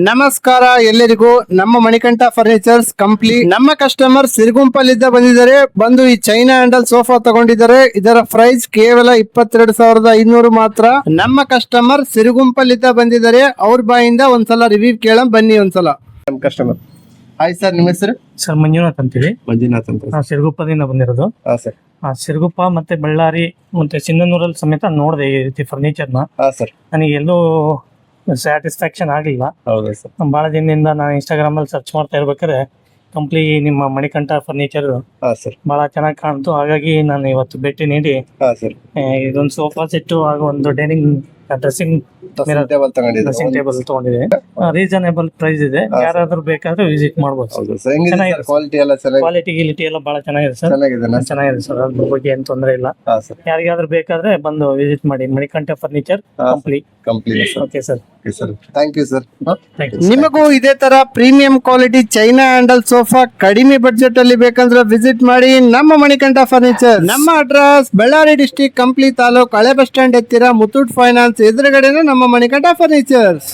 ನಮಸ್ಕಾರ ಎಲ್ಲರಿಗೂ. ನಮ್ಮ ಮಣಿಕಂಠ ಫರ್ನಿಚರ್ಸ್ ಕಂಪ್ಲೀಟ್ ನಮ್ಮ ಕಸ್ಟಮರ್ ಸಿರುಗುಂಪಲ್ಲಿದ್ದ ಬಂದಿದ್ದಾರೆ. ಬಂದು ಈ ಚೈನಾ ಹ್ಯಾಂಡಲ್ ಸೋಫಾ ತಗೊಂಡಿದ್ದಾರೆ. ಇದರ ಪ್ರೈಸ್ ಕೇವಲ 22,500 ಮಾತ್ರ. ನಮ್ಮ ಕಸ್ಟಮರ್ ಸಿರುಗುಂಪಲ್ಲಿದ್ದ ಬಂದಿದ್ದಾರೆ. ಅವ್ರ ಬಾಯಿಂದ ಒಂದ್ಸಲ ರಿವ್ಯೂ ಕೇಳ ಬನ್ನಿ. ಒಂದ್ಸಲ ನಮ್ಮ ಕಸ್ಟಮರ್. ಹಾಯ್ ಸರ್, ನಿಮ್ಮ ಹೆಸರು? ಸರ್ ಮಂಜುನಾಥ್ ಅಂತೀವಿ. ಮಂಜುನಾಥ್ ಅಂತ. ನಾವು ಸಿರುಗುಪ್ಪದಿಂದ ಬಂದಿರೋದು. ಹಾ ಸರ್. ಸಿರುಗುಪ್ಪ ಮತ್ತೆ ಬಳ್ಳಾರಿ ಮತ್ತೆ ಸಿಂಧನೂರಲ್ಲಿ ಸಮೇತ ನೋಡಿದೆ ಈ ರೀತಿ ಫರ್ನಿಚರ್ನ. ಹಾ ಸರ್. ನನಗೆ ಎಲ್ಲೂ ಸ್ಯಾಟಿಸ್ಫ್ಯಾಕ್ಷನ್ ಆಗಲಿಲ್ಲ. ಹೌದಾ ಸರ್. ಭಾಳ ದಿನದಿಂದ ನಾನು ಇನ್ಸ್ಟಾಗ್ರಾಮ್ ಅಲ್ಲಿ ಸರ್ಚ್ ಮಾಡ್ತಾ ಇರ್ಬೇಕಾದ್ರೆ ನಿಮ್ಮ ಮಣಿಕಂಠ ಫರ್ನಿಚರ್ ಹಾ ಸರ್. ಬಹಳ ಚೆನ್ನಾಗಿ ಕಾಣ್ತು. ಹಾಗಾಗಿ ನಾನು ಇವತ್ತು ಭೇಟಿ ನೀಡಿ ಹಾ ಸರ್. ಇದೊಂದು ಸೋಫಾ ಸೆಟ್ ಹಾಗೂ ಒಂದು ಡೈನಿಂಗ್ ಡ್ರೆಸ್ಸಿಂಗ್ ಟೇಬಲ್ ತಗೊಂಡಿದ್ದೀವಿ. ಡ್ರೆಸ್ಸಿಂಗ್ ಟೇಬಲ್ ತಗೊಂಡಿದೆ. ರೀಸನಬಲ್ ಪ್ರೈಸ್ ಇದೆ. ಯಾರಾದ್ರೂ ಬೇಕಾದ್ರೆ ವಿಸಿಟ್ ಮಾಡ್ಬೋದು. ಹೌದು ಸರ್. ಹೆಂಗಿದೆ ಚೆನ್ನಾಗಿದೆ. ಕ್ವಾಲಿಟಿ ಎಲ್ಲ ಚೆನ್ನಾಗಿ ಕ್ವಾಲಿಟಿ ಗಿಲಿಟಿ ಎಲ್ಲ ಬಹಳ ಚೆನ್ನಾಗಿದೆ ಸರ್. ಚೆನ್ನಾಗಿದೆ ಚೆನ್ನಾಗಿದೆ ಸರ್. ಅದ್ರ ಬಗ್ಗೆ ಏನು ತೊಂದರೆ ಇಲ್ಲ. ಹಾ ಸರ್. ಯಾರಿಗಾದ್ರೂ ಬೇಕಾದ್ರೆ ಬಂದು ವಿಸಿಟ್ ಮಾಡಿ. Manikanta furniture complete. Sir. Okay sir. Okay sir. Thank you sir. Thank you. ನಿಮಗೂ ಇದೇ ತರ premium quality China handle sofa ಕಡಿಮೆ ಬಡ್ಜೆಟ್ ಅಲ್ಲಿ ಬೇಕಂದ್ರೆ ವಿಸಿಟ್ ಮಾಡಿ ನಮ್ಮ ಮಣಿಕಂಠ ಫರ್ನಿಚರ್. ನಮ್ಮ ಅಡ್ರೆಸ್ ಬಳ್ಳಾರಿ ಡಿಸ್ಟಿಕ್, ಕಂಪ್ಲಿ ತಾಲೂಕ್, ಹಳೆ ಬಸ್ ಸ್ಟ್ಯಾಂಡ್ ಹತ್ತಿರ, ಮುತ್ತೂಟ್ ಫೈನಾನ್ಸ್ ಎದುರುಗಡೆನೆ ನಮ್ಮ ಮಣಿಕಂಠ ಫರ್ನಿಚರ್ಸ್.